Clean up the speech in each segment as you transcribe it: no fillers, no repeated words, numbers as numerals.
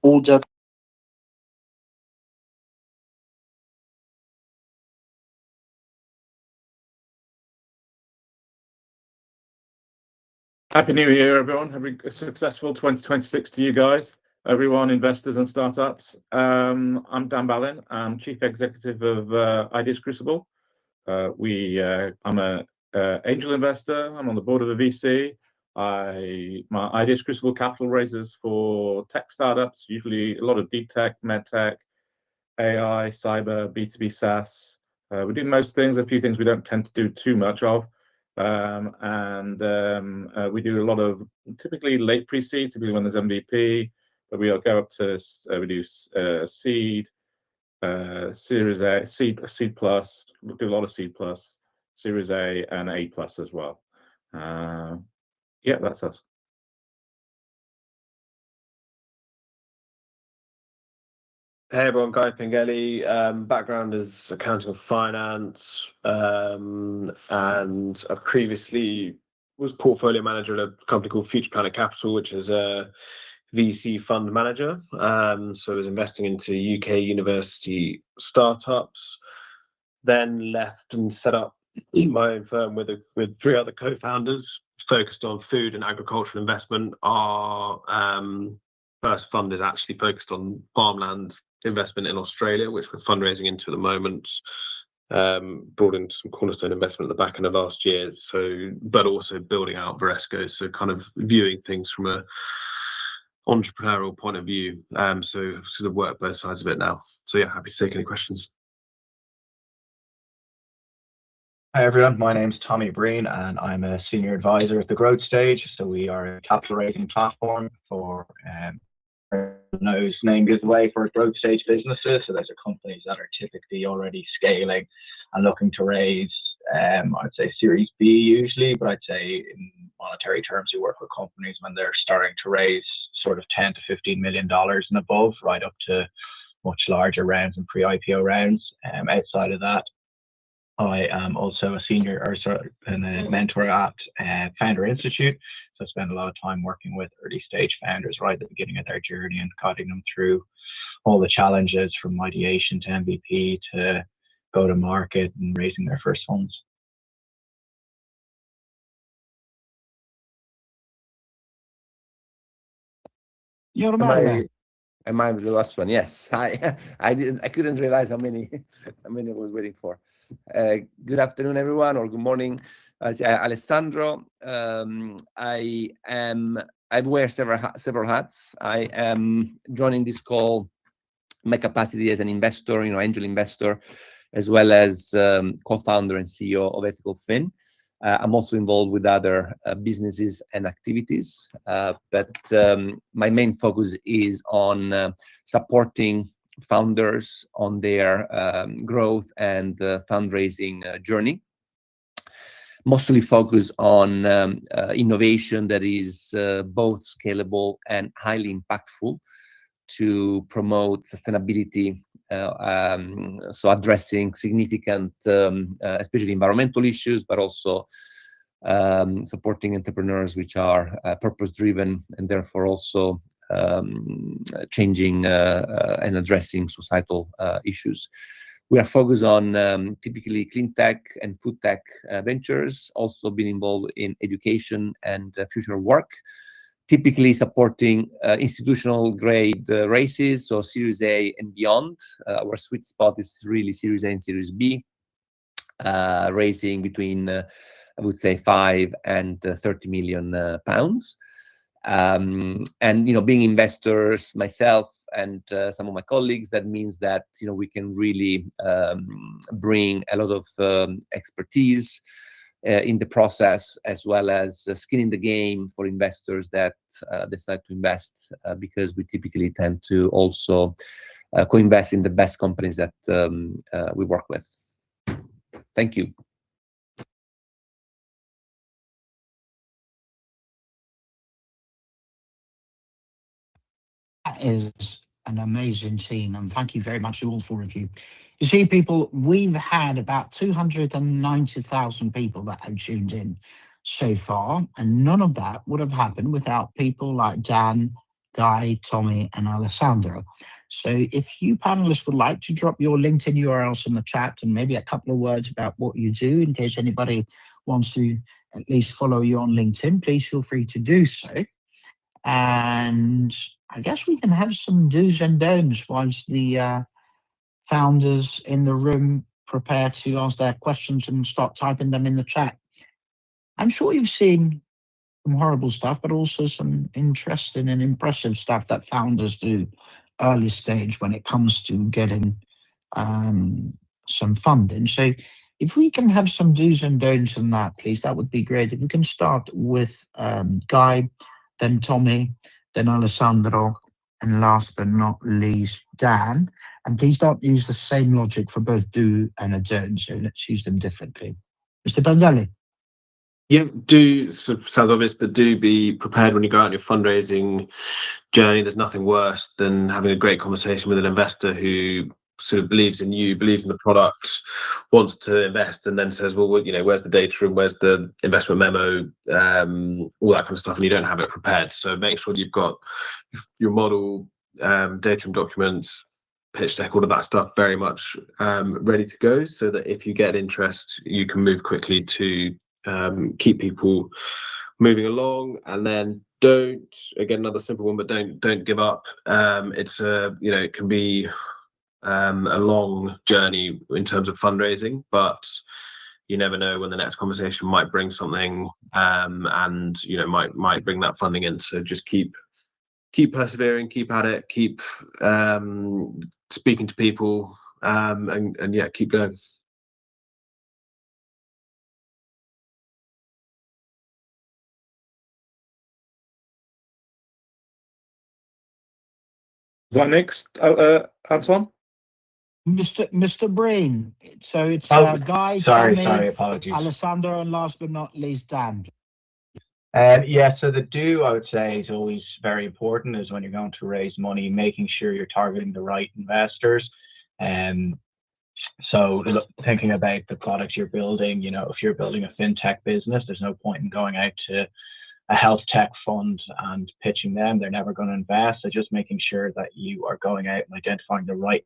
older. Happy New Year, everyone. Have a successful 2026 to you guys, everyone, investors and startups. I'm Dan Ballin. I'm Chief Executive of Ideas Crucible. I'm a angel investor. I'm on the board of a VC. My Ideas Crucible capital raises for tech startups, usually a lot of deep tech, med tech, AI, cyber, B2B SaaS. We do most things, a few things we don't tend to do too much of. We do a lot of typically late pre-seed, typically when there's MVP, but we'll go up to, we do seed, Series A, seed plus, we do a lot of seed plus, Series A and A plus as well. Yeah, that's us. Hey everyone, Guy Pengelly. Background is accounting and finance, and I previously was portfolio manager at a company called Future Planet Capital, which is a VC fund manager. So I was investing into UK university startups. Then left and set up my own firm with three other co-founders, focused on food and agricultural investment. Our first fund is actually focused on farmland investment in Australia, which we're fundraising into at the moment. Brought in some cornerstone investment at the back end of last year. But also building out Varesco, so kind of viewing things from a entrepreneurial point of view. So I've sort of worked both sides of it now. So yeah, happy to take any questions. Hi everyone, my name's Tommy Breen and I'm a senior advisor at the Growth Stage. So we are a capital raising platform for name gives away for growth stage businesses. So those are companies that are typically already scaling and looking to raise, I'd say Series B usually, but I'd say in monetary terms, we work with companies when they're starting to raise sort of $10 to $15 million and above, right up to much larger rounds and pre-IPO rounds. Outside of that, I am also a senior and a mentor at Founder Institute. So I spend a lot of time working with early stage founders right at the beginning of their journey and guiding them through all the challenges from ideation to MVP to go to market and raising their first funds. Am I the last one? Yes. I couldn't realize how many I was waiting for. Good afternoon, everyone, or good morning. Alessandro. I wear several hats. I am joining this call my capacity as an investor, angel investor, as well as co-founder and CEO of Ethical Fin. I'm also involved with other businesses and activities, but my main focus is on supporting founders on their growth and fundraising journey. Mostly focus on innovation that is both scalable and highly impactful to promote sustainability, so addressing significant, especially environmental issues, but also supporting entrepreneurs which are purpose-driven and therefore also changing and addressing societal issues. We are focused on typically clean tech and food tech ventures, also been involved in education and future work, typically supporting institutional grade raises, so Series A and beyond. Our sweet spot is really Series A and Series B, raising between, I would say, 5 and 30 million pounds. And, being investors myself and some of my colleagues, that means that, we can really bring a lot of expertise in the process, as well as skin in the game for investors that decide to invest, because we typically tend to also co-invest in the best companies that we work with. Thank you. That is an amazing team, and thank you very much to all four of you. You see, people, we've had about 290,000 people that have tuned in so far, and none of that would have happened without people like Dan, Guy, Tommy, and Alessandro. So if you panelists would like to drop your LinkedIn URLs in the chat and maybe a couple of words about what you do in case anybody wants to at least follow you on LinkedIn, please feel free to do so. And I guess we can have some do's and don'ts whilst the founders in the room prepare to ask their questions and start typing them in the chat. I'm sure you've seen some horrible stuff, but also some interesting and impressive stuff that founders do early stage when it comes to getting some funding. So if we can have some do's and don'ts in that, please, that would be great. If we can start with Guy, then Tommy, then Alessandro, and last but not least, Dan. And please don't use the same logic for both do and a don't. So let's use them differently. Mr. Bengali. Yeah, do sounds obvious, but do be prepared when you go out on your fundraising journey. There's nothing worse than having a great conversation with an investor who sort of believes in you, believes in the product, wants to invest, and then says, well, you know, where's the data room, where's the investment memo, all that kind of stuff, and you don't have it prepared. So make sure you've got your model, data room documents, pitch deck, all of that stuff very much ready to go, so that if you get interest, you can move quickly to keep people moving along. And then don't, again, another simple one, but don't give up. It's you know, it can be a long journey in terms of fundraising, but you never know when the next conversation might bring something, and you know, might bring that funding in. So just keep persevering, keep at it, keep speaking to people, and yeah, keep going. Is that next, Anton? Mr. Breen. So it's Guy, Sorry, apologies. Alessandro, and last but not least, Dan. Yeah, so the do, I would say, is always very important, is when you're going to raise money, making sure you're targeting the right investors. So thinking about the product you're building, you know, if you're building a fintech business, there's no point in going out to a health tech fund and pitching them. They're never going to invest. So just making sure that you are going out and identifying the right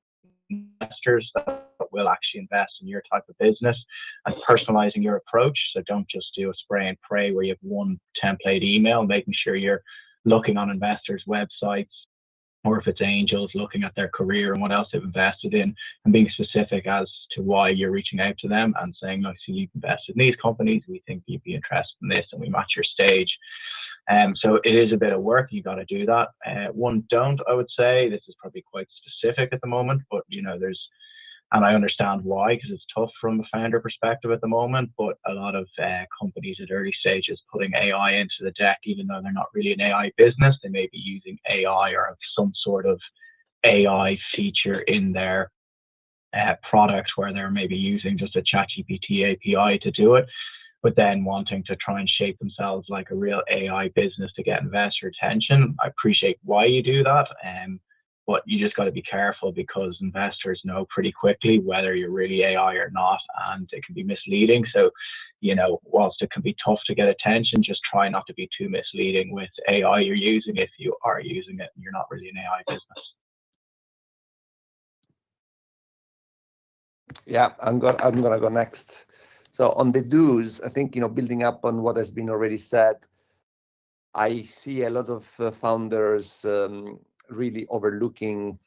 investors that will actually invest in your type of business, and personalizing your approach. So don't just do a spray and pray where you have one template email, making sure you're looking on investors' websites, or if it's angels, looking at their career and what else they've invested in, and being specific as to why you're reaching out to them and saying, look, so you've invested in these companies, we think you'd be interested in this, and we match your stage. So it is a bit of work. You got to do that. One don't, I would say, this is probably quite specific at the moment, but you know, and I understand why, because it's tough from a founder perspective at the moment, but a lot of companies at early stages putting AI into the deck, even though they're not really an AI business, they may be using AI or some sort of AI feature in their product where they're maybe using just a ChatGPT API to do it, but then wanting to try and shape themselves like a real AI business to get investor attention. I appreciate why you do that, but you just got to be careful, because investors know pretty quickly whether you're really AI or not, and it can be misleading. So, you know, whilst it can be tough to get attention, just try not to be too misleading with AI you're using, if you are using it and you're not really an AI business. Yeah, I'm gonna go next. So on the do's, I think, you know, building up on what has been already said, I see a lot of founders really overlooking,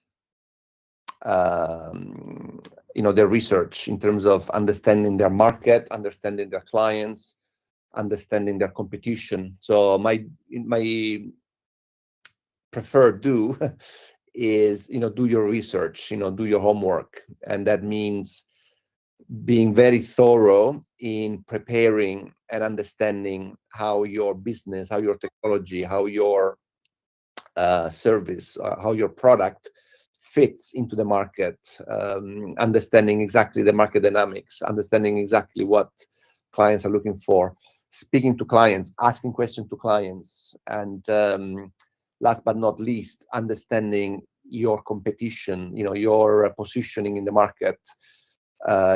you know, their research in terms of understanding their market, understanding their clients, understanding their competition. So my preferred do is, you know, do your research, you know, do your homework, and that means being very thorough in preparing and understanding how your business, how your technology, how your service, how your product fits into the market, understanding exactly the market dynamics, understanding exactly what clients are looking for, speaking to clients, asking questions to clients, and last but not least, understanding your competition, you know, your positioning in the market,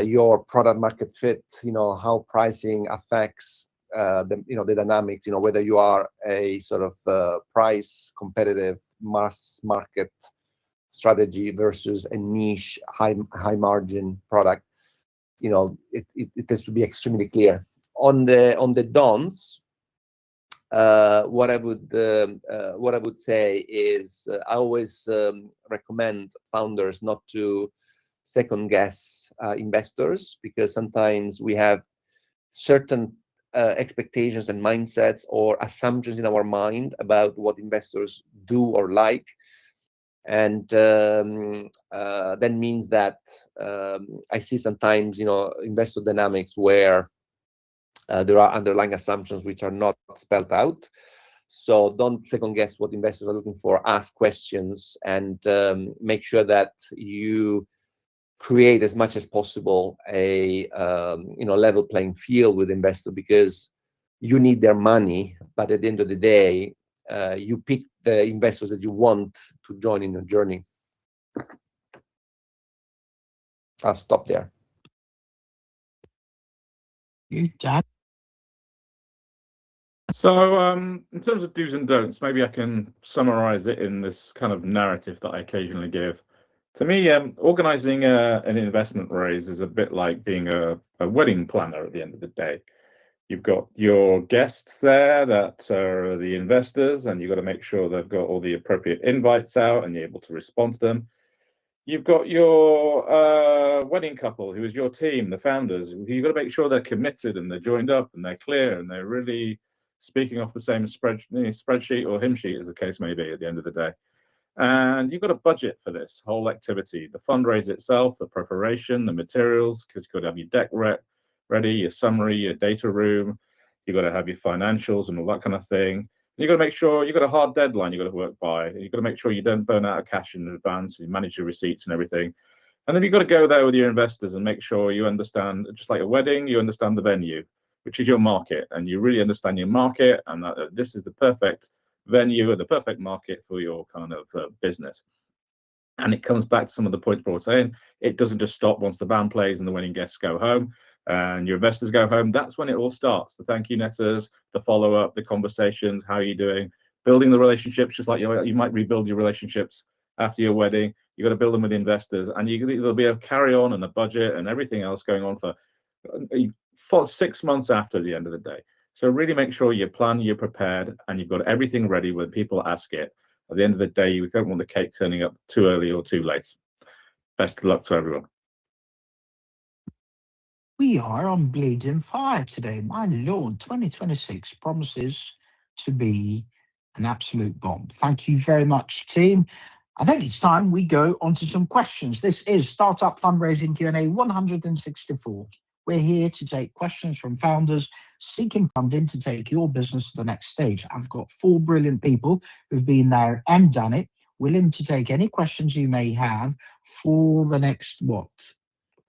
your product market fit, you know, how pricing affects the, you know, the dynamics, you know, whether you are a sort of price competitive mass market strategy versus a niche high margin product. You know, it has to be extremely clear. On the don'ts, what I would say is I always recommend founders not to second guess investors, because sometimes we have certain expectations and mindsets or assumptions in our mind about what investors do or like, and that means that I see sometimes, you know, investor dynamics where there are underlying assumptions which are not spelled out. So don't second guess what investors are looking for. Ask questions and make sure that you create as much as possible a level playing field with investors, because you need their money, but at the end of the day, you pick the investors that you want to join in your journey. I'll stop there. You, Dan? So in terms of do's and don'ts, maybe I can summarize it in this kind of narrative that I occasionally give. To me, organizing an investment raise is a bit like being a wedding planner at the end of the day. You've got your guests there that are the investors, and you've got to make sure they've got all the appropriate invites out and you're able to respond to them. You've got your wedding couple, who is your team, the founders. You've got to make sure they're committed and they're joined up and they're clear and they're really speaking off the same spreadsheet or hymn sheet, as the case may be, at the end of the day. And you've got a budget for this whole activity, the fundraise itself, the preparation, the materials, because you've got to have your deck ready, your summary, your data room. You've got to have your financials and all that kind of thing. You've got to make sure you've got a hard deadline you've got to work by. You've got to make sure you don't burn out of cash in advance. You manage your receipts and everything. And then you've got to go there with your investors and make sure you understand, just like a wedding, you understand the venue, which is your market. And you really understand your market, and that this is the perfect venue or the perfect market for your kind of business. And it comes back to some of the points brought in. It doesn't just stop once the band plays and the wedding guests go home and your investors go home. That's when it all starts. The thank you letters, the follow-up, the conversations, how are you doing, building the relationships, just like you might rebuild your relationships after your wedding. You got to build them with investors, and there'll be a carry on and a budget and everything else going on for 6 months after the end of the day. So really make sure you plan, you're prepared, and you've got everything ready when people ask it. At the end of the day, you don't want the cake turning up too early or too late. Best of luck to everyone. We are on bleeding fire today. My Lord, 2026 promises to be an absolute bomb. Thank you very much, team. I think it's time we go on to some questions. This is Startup Fundraising Q&A 164. We're here to take questions from founders seeking funding to take your business to the next stage. I've got 4 brilliant people who've been there and done it, willing to take any questions you may have for the next,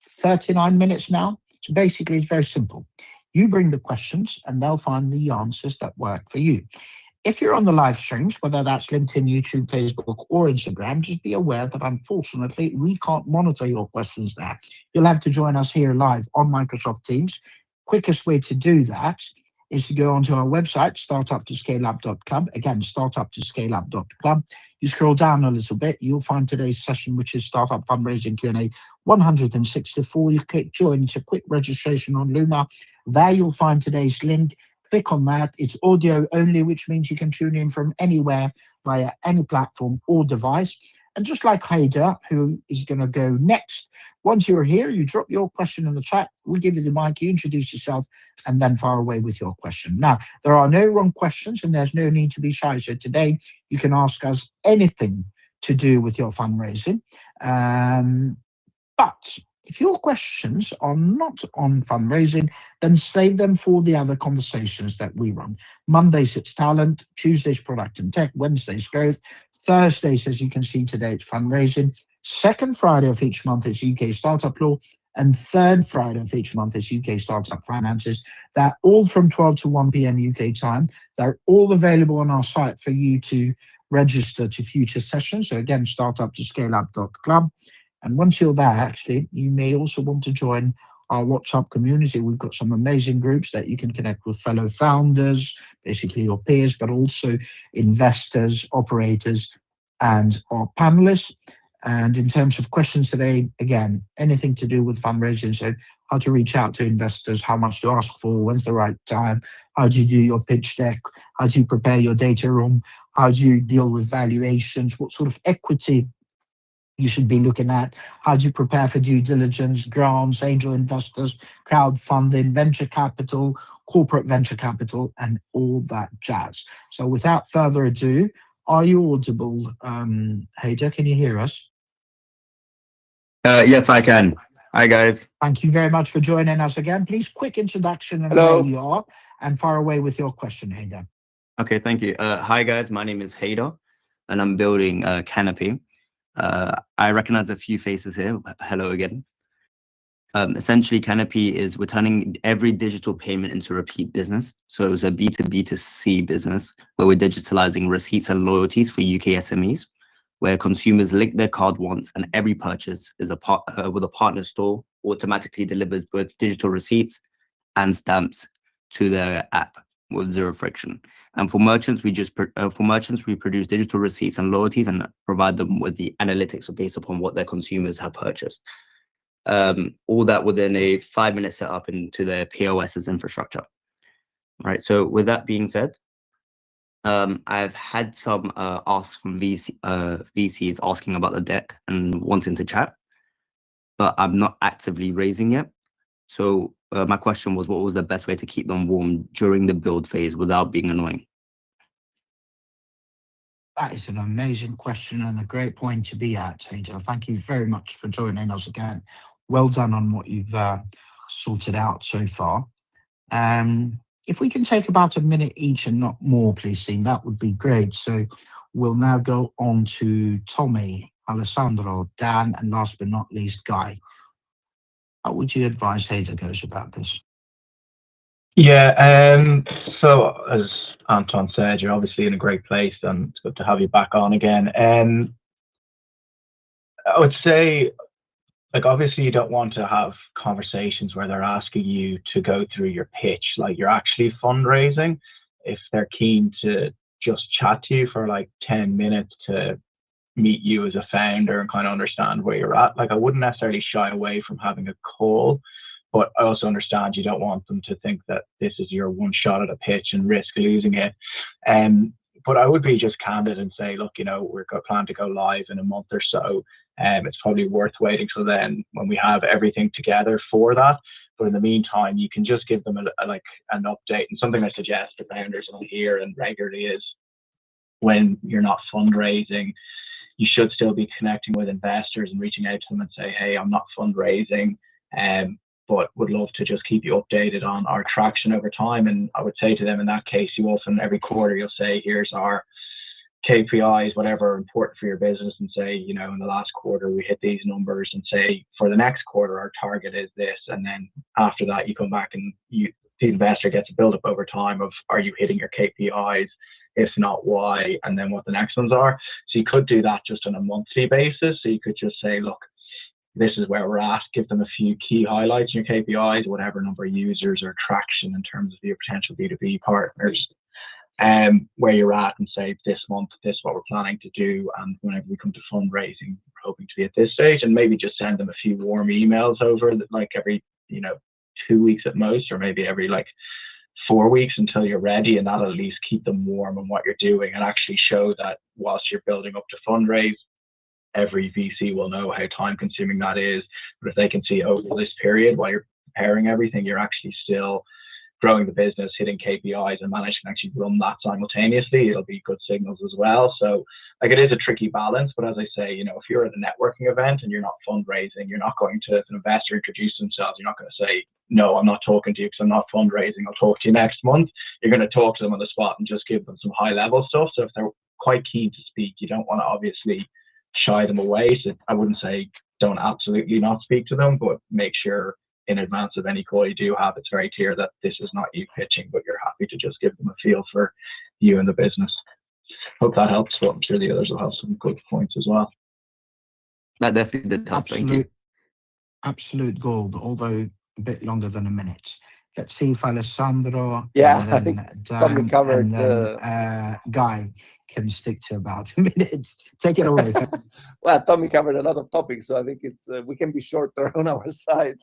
39 minutes now? So basically, it's very simple. You bring the questions and they'll find the answers that work for you. If you're on the live streams, whether that's LinkedIn, YouTube, Facebook, or Instagram, just be aware that unfortunately, we can't monitor your questions there. You'll have to join us here live on Microsoft Teams. Quickest way to do that is to go onto our website, startuptoscaleup.club. Again, startuptoscaleup.club. You scroll down a little bit, you'll find today's session, which is Startup Fundraising Q&A 164. You click join. It's a quick registration on Luma. There you'll find today's link. Click on that. It's audio only, which means you can tune in from anywhere via any platform or device. And just like Haida, who is going to go next, once you're here, you drop your question in the chat. We'll give you the mic, you introduce yourself, and then fire away with your question. Now, there are no wrong questions, and there's no need to be shy. So today, you can ask us anything to do with your fundraising. But if your questions are not on fundraising, then save them for the other conversations that we run. Mondays, it's talent. Tuesdays, product and tech. Wednesdays, growth. Thursdays, as you can see today, it's fundraising. Second Friday of each month is UK Startup Law. And third Friday of each month is UK Startup Finances. They're all from 12 to 1 p.m. UK time. They're all available on our site for you to register to future sessions. So again, startuptoscaleup.club. And once you're there, actually, you may also want to join our WhatsApp community. We've got some amazing groups that you can connect with fellow founders, basically your peers, but also investors, operators, and our panelists. And in terms of questions today, again, anything to do with fundraising, so how to reach out to investors, how much to ask for, when's the right time, how do you do your pitch deck, how do you prepare your data room, how do you deal with valuations, what sort of equity you should be looking at, how do you prepare for due diligence, grants, angel investors, crowdfunding, venture capital, corporate venture capital, and all that jazz. So without further ado, are you audible, Hader? Can you hear us? Yes, I can. Hi, guys. Thank you very much for joining us again. Please, quick introduction and Hello. where you are, and fire away with your question, Hader. Okay, thank you. Hi, guys. My name is Hader, and I'm building Canopy. I recognize a few faces here. Hello again. Essentially, Canopy is we're turning every digital payment into repeat business. So it was a B2B2C business where we're digitalizing receipts and loyalties for UK SMEs, where consumers link their card once and every purchase is with a partner store automatically delivers both digital receipts and stamps to their app with zero friction. And for merchants, we produce digital receipts and loyalties and provide them with the analytics based upon what their consumers have purchased. All that within a 5-minute setup into their POS's infrastructure. All right. So with that being said, I've had some asks from VCs asking about the deck and wanting to chat, but I'm not actively raising yet. So my question was, what was the best way to keep them warm during the build phase without being annoying? That is an amazing question and a great point to be at, Hader. Thank you very much for joining us again. Well done on what you've sorted out so far. If we can take about a minute each and not more, please, team, that would be great. So we'll now go on to Tommy, Alessandro, Dan, and last but not least, Guy. How would you advise Hader goes about this? Yeah, so as Anton said, you're obviously in a great place, and it's good to have you back on again. I would say, like, obviously you don't want to have conversations where they're asking you to go through your pitch like you're actually fundraising. If they're keen to just chat to you for like 10 minutes to meet you as a founder and kind of understand where you're at, like, I wouldn't necessarily shy away from having a call, but I also understand you don't want them to think that this is your one shot at a pitch and risk losing it. But I would be just candid and say, look, you know, we're planning to go live in a month or so. It's probably worth waiting till then when we have everything together for that. But in the meantime, you can just give them an update. And something I suggest to founders on here and regularly is, when you're not fundraising, you should still be connecting with investors and reaching out to them and say, hey, I'm not fundraising, but would love to just keep you updated on our traction over time. And I would say to them, in that case, you often every quarter you'll say, here's our KPIs, whatever important for your business, and say, you know, in the last quarter we hit these numbers, and say for the next quarter our target is this. And then after that you come back and the investor gets a build up over time of, are you hitting your KPIs? If not, why? And then what the next ones are. So you could do that just on a monthly basis. So you could just say, look, this is where we're at. Give them a few key highlights in your KPIs, whatever number of users or traction in terms of your potential B2B partners, where you're at, and say, this month, this is what we're planning to do. And whenever we come to fundraising, we're hoping to be at this stage, and maybe just send them a few warm emails over like every, 2 weeks at most, or maybe every like 4 weeks until you're ready. And that'll at least keep them warm on what you're doing, and actually show that whilst you're building up to fundraise, every VC will know how time consuming that is. But if they can see over this period while you're preparing everything, you're actually still growing the business, hitting KPIs, and managing to actually run that simultaneously, it'll be good signals as well. So like, it is a tricky balance, but as I say, if you're at a networking event and you're not fundraising, you're not going to, if an investor introduces themselves, you're not going to say, no, I'm not talking to you because I'm not fundraising, I'll talk to you next month. You're going to talk to them on the spot and just give them some high level stuff. So if they're quite keen to speak, you don't want to obviously shy them away. So I wouldn't say don't absolutely not speak to them, but make sure in advance of any call you do have, it's very clear that this is not you pitching, but you're happy to just give them a feel for you and the business. Hope that helps, but I'm sure the others will have some good points as well. That definitely did help. Thank you. Absolute gold, although a bit longer than a minute. let's see if Alessandro Yeah, I and think then Tommy Dan covered. and then Guy can stick to about a minute. Take it away. Well, Tommy covered a lot of topics, so I think it's we can be shorter on our side.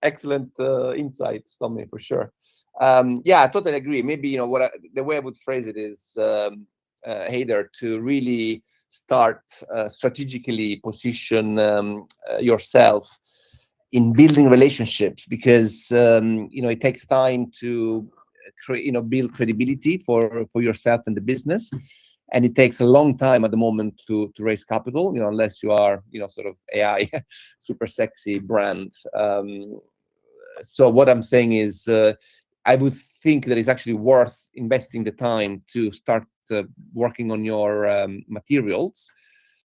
Excellent insights, Tommy, for sure. Yeah, I totally agree. Maybe, you know, the way I would phrase it is, Heider, to really start strategically position yourself in building relationships, because you know, it takes time to build credibility for yourself and the business, and it takes a long time at the moment to raise capital, you know, unless you are, you know, sort of AI super sexy brand. So what I'm saying is, I would think that it's actually worth investing the time to start working on your materials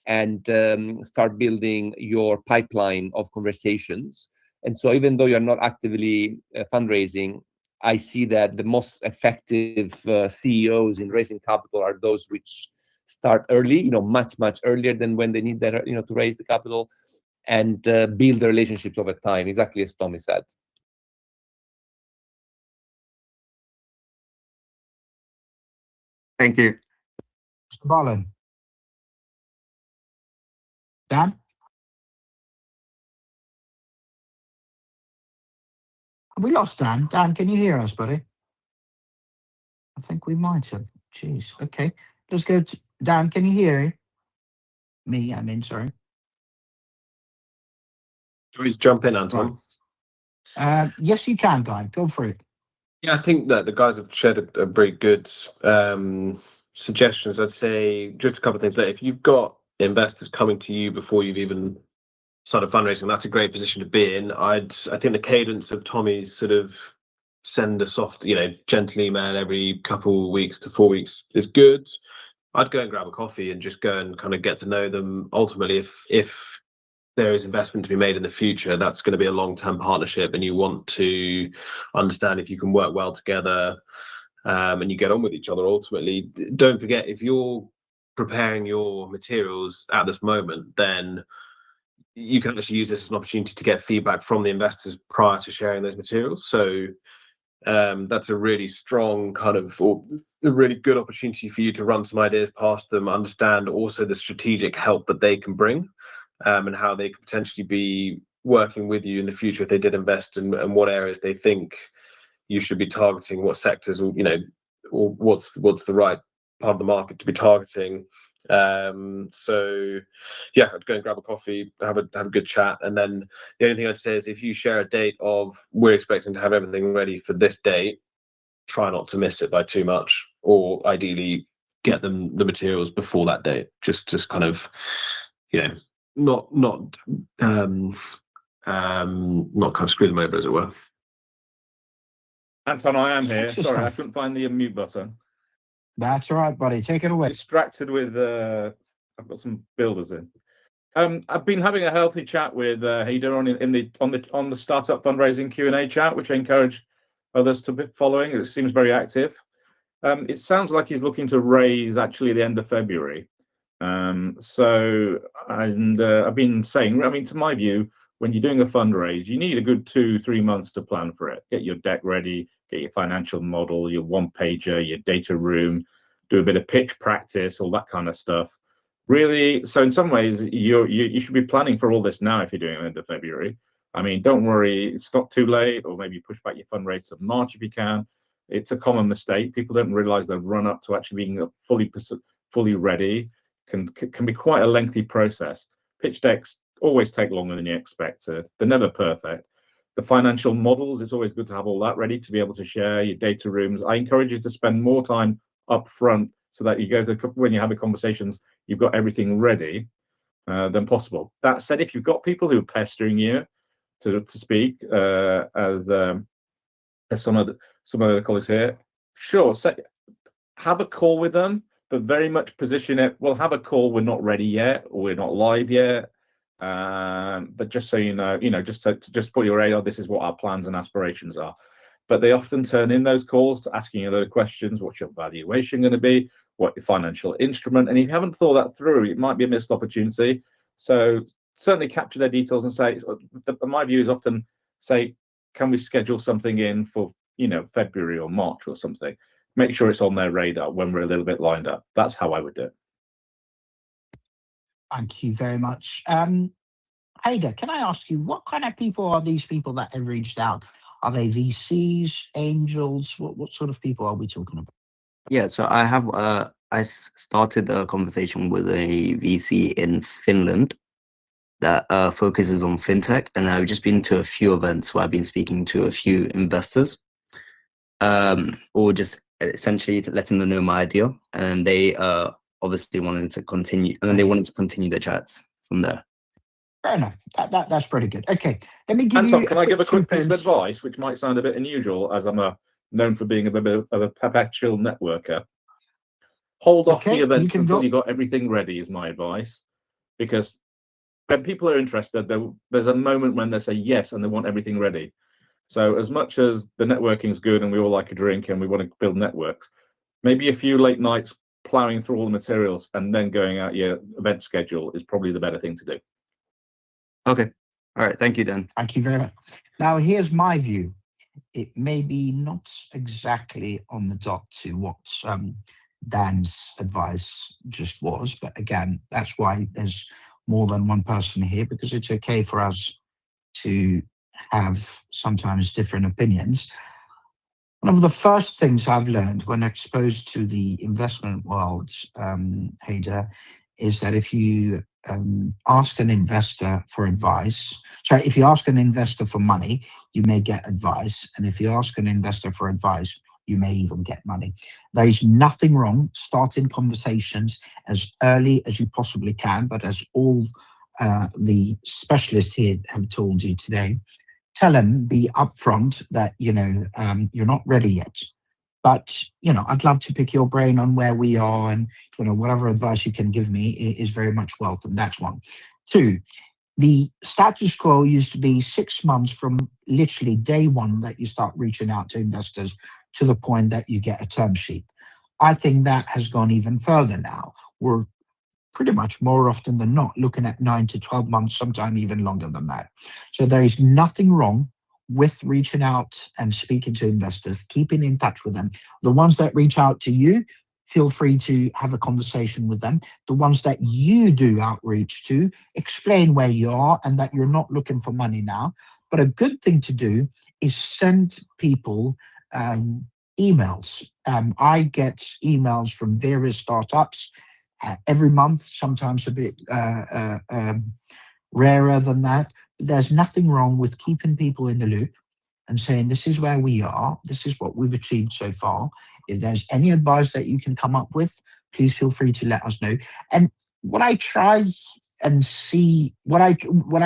and start building your pipeline of conversations. And so even though you're not actively fundraising, I see that the most effective CEOs in raising capital are those which start early, you know, much earlier than when they need that, you know, to raise the capital, and build the relationships over time, exactly as Tommy said. Thank you. Mr. Ballen. Dan? Have we lost Dan? Dan, can you hear us, buddy? I think we might have. Jeez. Okay. Let's go to Dan. Can you hear me? I mean, sorry. Please jump in, Anton. Yes, you can, Guy. Go for it. Yeah, I think that the guys have shared a very good suggestions. I'd say just a couple of things. Like, if you've got investors coming to you before you've even started fundraising, that's a great position to be in. I think the cadence of Tommy's sort of send a soft, you know, gentle email every couple weeks to 4 weeks is good. I'd go and grab a coffee and just go and kind of get to know them. Ultimately, if there is investment to be made in the future, that's going to be a long-term partnership, and you want to understand if you can work well together, and you get on with each other. Ultimately, don't forget, if you're preparing your materials at this moment, then you can actually use this as an opportunity to get feedback from the investors prior to sharing those materials. So that's a really strong kind of, or a really good opportunity for you to run some ideas past them, understand also the strategic help that they can bring, and how they could potentially be working with you in the future if they did invest, and what areas they think you should be targeting, what sectors, or, you know, or what's the right part of the market to be targeting. So yeah, I'd go and grab a coffee, have a good chat, and then the only thing I'd say is, if you share a date of, we're expecting to have everything ready for this date, try not to miss it by too much, or ideally get them the materials before that date, just kind of, you know, not kind of screw them over, as it were. Anton, I am here. Sorry, I Stuff. couldn't find the mute button. That's all right, buddy. Take it away. Distracted with I've got some builders in. I've been having a healthy chat with Heider on the startup fundraising Q&A chat, which I encourage others to be following. It seems very active. It sounds like he's looking to raise actually the end of February. So I've been saying, I mean, to my view, when you're doing a fundraise, you need a good 2-3 months to plan for it. Get your deck ready, get your financial model, your one-pager, your data room, do a bit of pitch practice, all that kind of stuff. Really, so in some ways, you should be planning for all this now if you're doing it end of February. I mean, don't worry, it's not too late, or maybe push back your fundraise to March if you can. It's a common mistake. People don't realize the run up to actually being fully ready can be quite a lengthy process. Pitch decks always take longer than you expected. They're never perfect. The financial models, it's always good to have all that ready to be able to share your data rooms. I encourage you to spend more time up front, so that you go to, when you have the conversations, you've got everything ready than possible. That said, if you've got people who are pestering you to speak, as some of the colleagues here, sure, have a call with them, but very much position it, we'll have a call, we're not ready yet, or we're not live yet, but just so you know, just put your radar, this is what our plans and aspirations are. But they often turn in those calls to asking you other questions. What's your valuation going to be? What your financial instrument? And if you haven't thought that through, it might be a missed opportunity. So certainly capture their details and say, my view is often say, can we schedule something in for, you know, February or March or something? Make sure it's on their radar when we're a little bit lined up. That's how I would do it. Thank you very much. Hader, can I ask you, what kind of people are these people that have reached out? Are they VCs, angels? What sort of people are we talking about? Yeah, so I started a conversation with a VC in Finland that focuses on fintech, and I've just been to a few events where I've been speaking to a few investors, or just essentially letting them know my idea, and they obviously wanted to continue, and then they wanted to continue the chats from there. Fair enough. That's pretty good. Okay, let me give Anton, you. can I give a quick piece of advice, which might sound a bit unusual, as I'm known for being a bit of a perpetual networker? Hold off the events until you've got everything ready, is my advice, because when people are interested, there's a moment when they say yes and they want everything ready. So as much as the networking is good and we all like a drink and we want to build networks, maybe a few late nights plowing through all the materials and then going out your event schedule is probably the better thing to do. Okay. All right. Thank you, Dan. Thank you very much. Now, here's my view. It may be not exactly on the dot to what Dan's advice just was, but again, that's why there's more than one person here, because it's okay for us to have sometimes different opinions. One of the first things I've learned when exposed to the investment world, Hader, is that if you ask an investor for advice, if you ask an investor for money, you may get advice. And if you ask an investor for advice, you may even get money. There is nothing wrong starting conversations as early as you possibly can, but as all the specialists here have told you today, tell them, be upfront that, you know, you're not ready yet. But, you know, I'd love to pick your brain on where we are, and, you know, whatever advice you can give me is very much welcome. That's one. Two, the status quo used to be 6 months from literally day one that you start reaching out to investors to the point that you get a term sheet. I think that has gone even further now. We're pretty much more often than not looking at 9 to 12 months, sometime even longer than that. So there is nothing wrong with reaching out and speaking to investors, keeping in touch with them. The ones that reach out to you, feel free to have a conversation with them. The ones that you do outreach to, explain where you are and that you're not looking for money now. But a good thing to do is send people emails. I get emails from various startups every month, sometimes a bit rarer than that. But there's nothing wrong with keeping people in the loop and saying, this is where we are, this is what we've achieved so far. If there's any advice that you can come up with, please feel free to let us know. And what I try and see, what I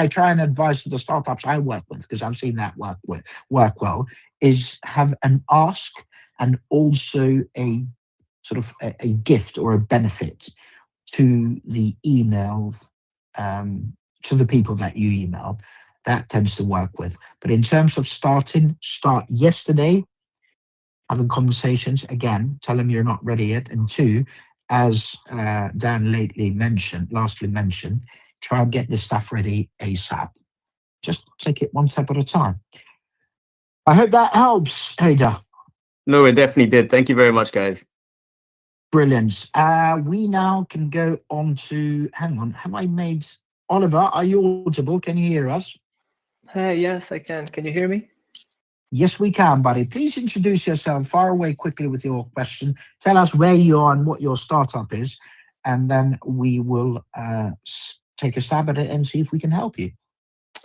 try and advise to the startups I work with, because I've seen that work well, is have an ask and also a sort of a gift or a benefit to the email, to the people that you email. That tends to work with. But in terms of start yesterday, having conversations, again, tell them you're not ready yet. And two, as Dan lastly mentioned, try and get this stuff ready ASAP. Just take it one step at a time. I hope that helps, Hader. No, it definitely did. Thank you very much, guys. Brilliant. We now can go on to, hang on, have I made, Oliver, are you audible? Can you hear us? Yes, I can. Can you hear me? Yes, we can, buddy. Please introduce yourself. Fire away quickly with your question. Tell us where you are and what your startup is, and then we will take a stab at it and see if we can help you.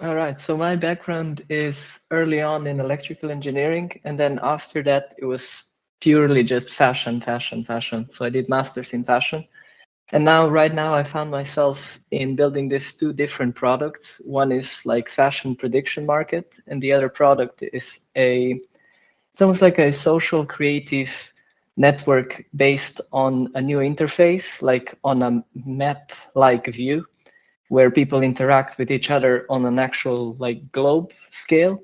All right. So my background is early on in electrical engineering, and then after that, it was purely just fashion. So I did masters in fashion. And right now, I found myself in building these two different products. One is like fashion prediction market, and the other product is it's almost like a social creative network based on a new interface, like on a map-like view, where people interact with each other on an actual like globe scale.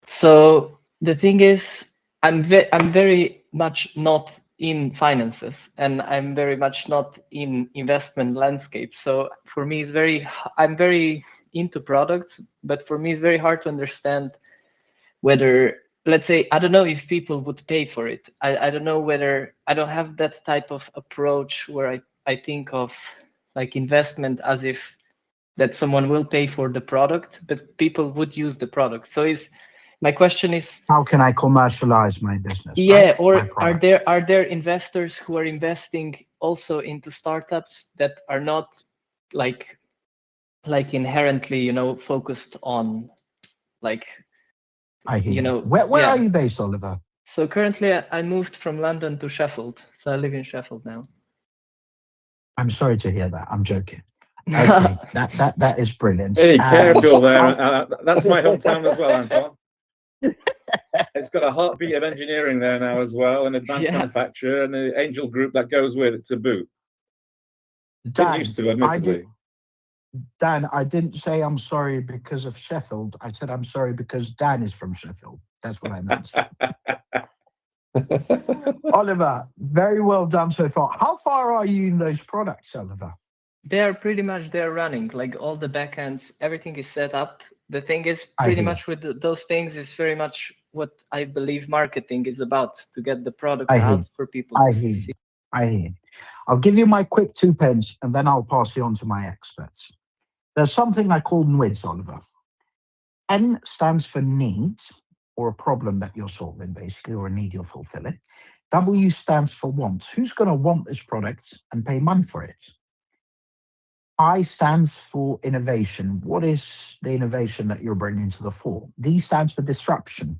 So the thing is, I'm very much not in finances, and I'm very much not in investment landscape. So for me, I'm very into products, but for me, it's very hard to understand whether, let's say, I don't know if people would pay for it. I don't know whether, I don't have that type of approach where I think of like investment as if that someone will pay for the product, but people would use the product. So my question is, how can I commercialize my business? yeah, right? or My product. are there investors who are investing also into startups that are not like inherently, you know, focused on like, I hear you know, Where yeah. are you based, Oliver? So currently I moved from London to Sheffield. So I live in Sheffield now. I'm sorry to hear that. I'm joking. Okay, that is brilliant. Hey, careful there. That's my hometown as well, Anton. It's got a heartbeat of engineering there now as well, and advanced manufacture, and the angel group that goes with it to boot. Dan, used to, admittedly. Dan, I didn't say I'm sorry because of Sheffield. I said I'm sorry because Dan is from Sheffield. That's what I meant. Oliver, very well done so far. How far are you in those products, Oliver? They're pretty much, they're running, like all the backends, everything is set up. The thing is, pretty much with those things is very much what I believe marketing is about, to get the product out for people to see. I hear. I'll give you my quick 2 pence and then I'll pass you on to my experts. There's something I call NWIDS, Oliver. N stands for need, or a problem that you're solving, basically, or a need you're fulfilling. W stands for want. Who's going to want this product and pay money for it? I stands for innovation. What is the innovation that you're bringing to the fore? D stands for disruption.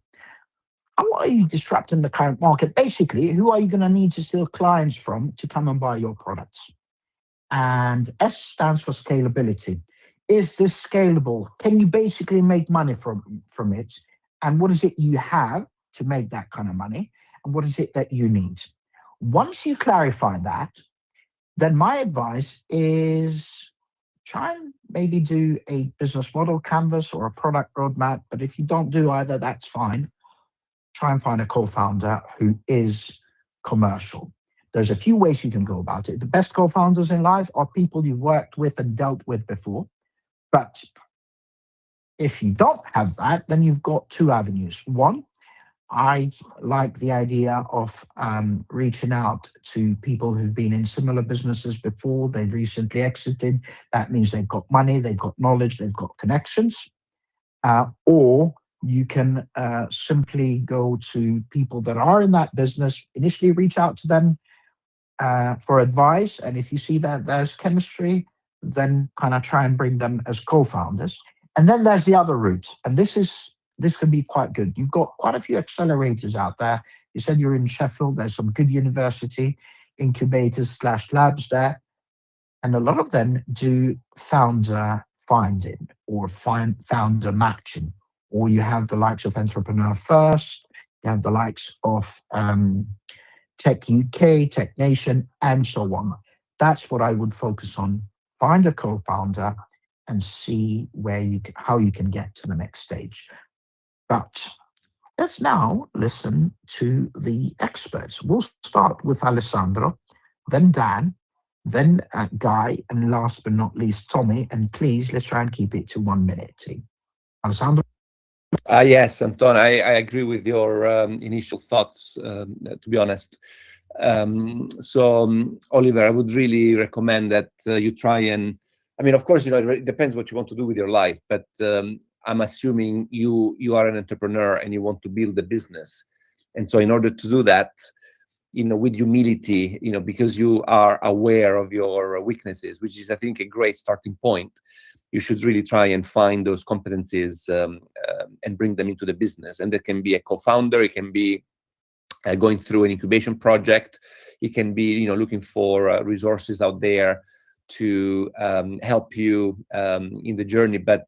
How are you disrupting the current market? Basically, who are you going to need to steal clients from to come and buy your products? And S stands for scalability. Is this scalable? Can you basically make money from it? And what is it you have to make that kind of money? And what is it that you need? Once you clarify that, then my advice is try and maybe do a business model canvas or a product roadmap. But if you don't do either, that's fine. Try and find a co-founder who is commercial. There's a few ways you can go about it. The best co-founders in life are people you've worked with and dealt with before. But if you don't have that, then you've got 2 avenues. One, I like the idea of reaching out to people who've been in similar businesses before. They've recently exited. That means they've got money, they've got knowledge, they've got connections. Or you can simply go to people that are in that business, initially reach out to them for advice. And if you see that there's chemistry, then kind of try and bring them as co-founders. And then there's the other route. And this can be quite good. You've got quite a few accelerators out there. You said you're in Sheffield. There's some good university incubators / labs there. And a lot of them do founder finding or founder matching. Or you have the likes of Entrepreneur First, you have the likes of Tech UK, Tech Nation, and so on. That's what I would focus on. Find a co-founder and see how you can get to the next stage. But let's now listen to the experts. We'll start with Alessandro, then Dan, then Guy, and last but not least, Tommy. And please, let's try and keep it to 1 minute, team. Alessandro? Yes, Anton, I agree with your initial thoughts, to be honest. Oliver, I would really recommend that you try and, I mean, of course, you know, it depends what you want to do with your life, but I'm assuming you are an entrepreneur and you want to build a business. And so in order to do that, you know, with humility, you know, because you are aware of your weaknesses, which is, I think, a great starting point, you should really try and find those competencies and bring them into the business. And that can be a co-founder, it can be going through an incubation project, it can be, you know, looking for resources out there to help you in the journey. But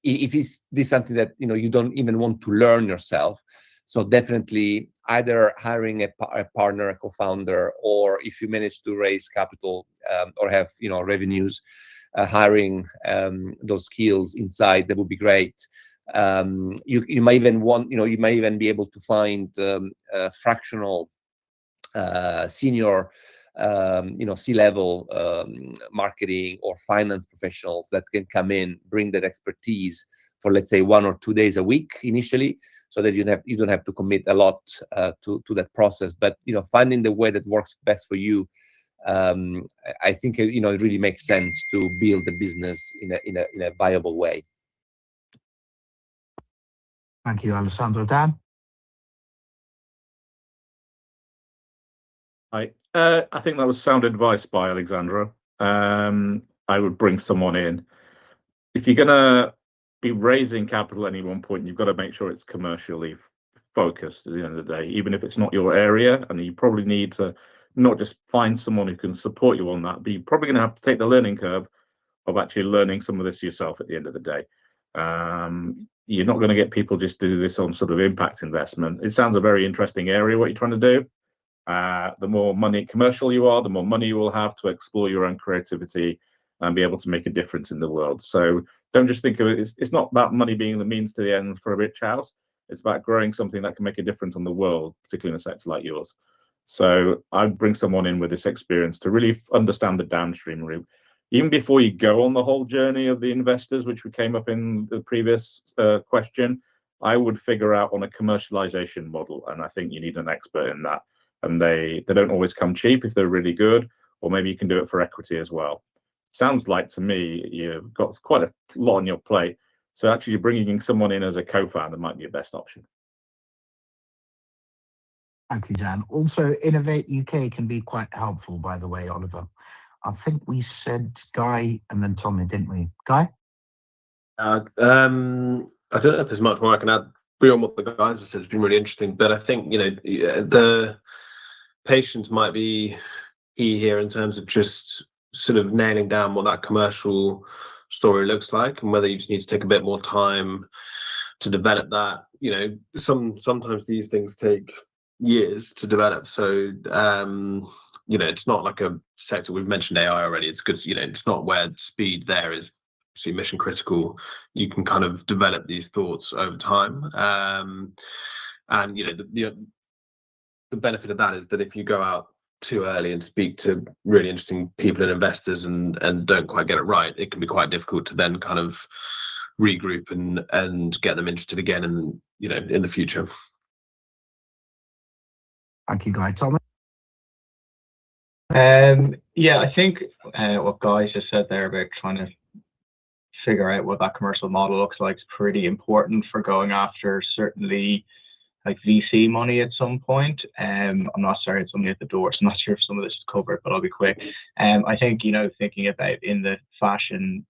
if this is something that, you know, you don't even want to learn yourself, so definitely either hiring a partner, a co-founder, or if you manage to raise capital or have, you know, revenues, hiring those skills inside, that would be great. You might even want, you know, you might even be able to find fractional senior, you know, C-level marketing or finance professionals that can come in, bring that expertise for let's say 1 or 2 days a week initially, so that you don't have to commit a lot to that process. But finding the way that works best for you, I think it really makes sense to build the business in a viable way. Thank you, Alessandro. Dan? I think that was sound advice by Alexandra. I would bring someone in. If you're gonna be raising capital at any one point, you've got to make sure it's commercially focused at the end of the day, even if it's not your area. And you probably need to not just find someone who can support you on that, but you're probably going to have to take the learning curve of actually learning some of this yourself at the end of the day. You're not going to get people just to do this on sort of impact investment. It sounds a very interesting area, what you're trying to do. The more money commercial you are, the more money you will have to explore your own creativity and be able to make a difference in the world. So don't just think of it, it's not about money being the means to the end for a rich house. It's about growing something that can make a difference on the world, particularly in a sector like yours. So I'd bring someone in with this experience to really understand the downstream route. Even before you go on the whole journey of the investors, which we came up in the previous question, I would figure out on a commercialization model. And I think you need an expert in that. And they don't always come cheap if they're really good, or maybe you can do it for equity as well. Sounds like to me you've got quite a lot on your plate. So actually bringing someone in as a co-founder might be your best option. Thank you, Dan. Also, Innovate UK can be quite helpful, by the way, Oliver. I think we said Guy and then Tommy, didn't we? Guy? I don't know if there's much more I can add beyond what the guys have said. It's been really interesting, but I think the patience might be key here in terms of just sort of nailing down what that commercial story looks like, and whether you just need to take a bit more time to develop that. Sometimes these things take years to develop, so it's not like a sector. We've mentioned AI already. It's good, it's not where speed there is actually mission critical. You can kind of develop these thoughts over time, and the benefit of that is that if you go out too early and speak to really interesting people and investors and don't quite get it right, it can be quite difficult to then kind of regroup and get them interested again in the future. Thank you, Guy. Tommy? Yeah, I think what Guy just said there about trying to figure out what that commercial model looks like is pretty important for going after certainly like VC money at some point. I'm not sorry, it's only at the door, so I'm not sure if some of this is covered, but I'll be quick. I think, thinking about in the fashion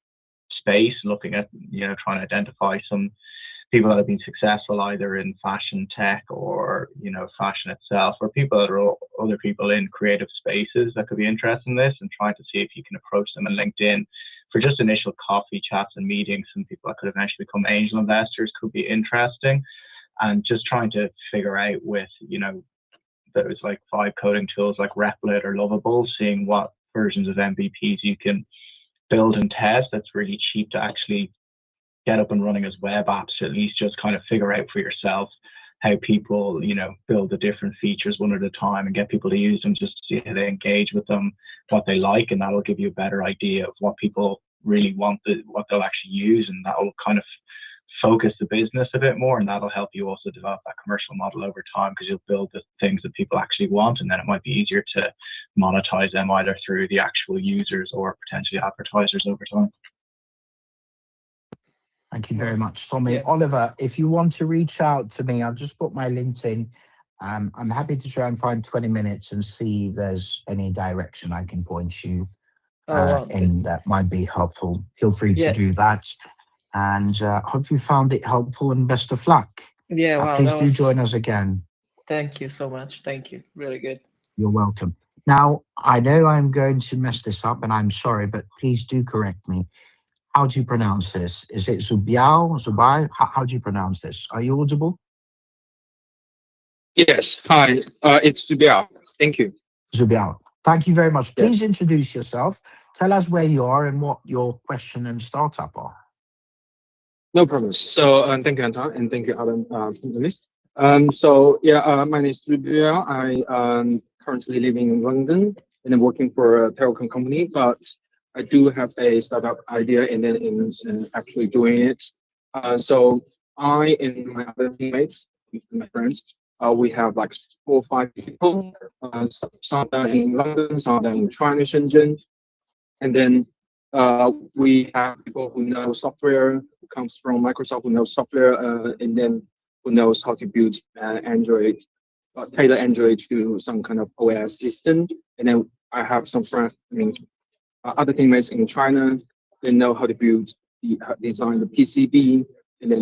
space, looking at, trying to identify some people that have been successful either in fashion tech or, fashion itself, or people that are other people in creative spaces that could be interested in this, and trying to see if you can approach them on LinkedIn for just initial coffee chats and meetings. Some people that could eventually become angel investors could be interesting. And just trying to figure out with, there's like 5 coding tools like Replit or Lovable, seeing what versions of MVPs you can build and test that's really cheap to actually get up and running as web apps, to at least just kind of figure out for yourself how people, build the different features one at a time and get people to use them, just to see how they engage with them, what they like, and that'll give you a better idea of what people really want, what they'll actually use, and that'll kind of focus the business a bit more, and that'll help you also develop that commercial model over time, because you'll build the things that people actually want, and then it might be easier to monetize them either through the actual users or potentially advertisers over time. Thank you very much, Tommy. Yeah. Oliver, if you want to reach out to me, I've just put my LinkedIn. I'm happy to try and find 20 minutes and see if there's any direction I can point you in that might be helpful. Feel free to do that. And hope you found it helpful, and best of luck. Yeah, wow, please do join us again. Thank you so much. Thank you. Really good. You're welcome. Now, I know I'm going to mess this up, and I'm sorry, but please do correct me. How do you pronounce this? Is it Zubiao, Zubai? How do you pronounce this? Are you audible? Yes. Hi, it's Zubiao. Thank you. Zubiao. Thank you very much. Please introduce yourself. Tell us where you are and what your question and startup are. No problem. So thank you, Anton, and thank you, Alan, panelists. My name is Zubiao. I currently living in London, and I'm working for a telecom company, but I do have a startup idea and then in actually doing it. So I and my other teammates, my friends, we have like 4 or 5 people. Some of them in London, some of them in China, Shenzhen, and then we have people who know software, who comes from Microsoft, who knows software, and then who knows how to build Android, tailor Android to some kind of OS system. And then I have some friends, other teammates in China. They know how to build, design the PCB, and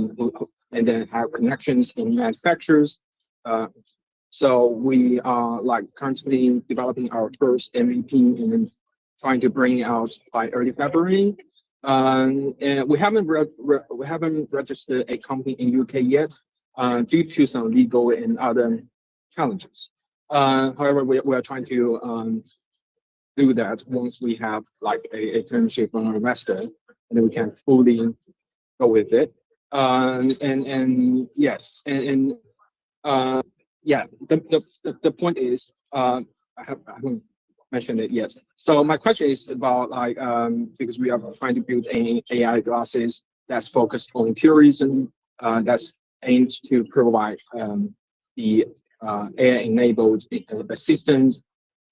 then have connections in manufacturers. So we are like currently developing our first MVP and then trying to bring it out by early February. And we haven't registered a company in UK yet, due to some legal and other challenges. However, we are trying to do that once we have like a term sheet from our investor, and then we can fully go with it. And yes, yeah, the point is, I haven't mentioned it yet. So my question is about like, because we are trying to build AI glasses that's focused on tourism, that's aimed to provide the AI-enabled assistance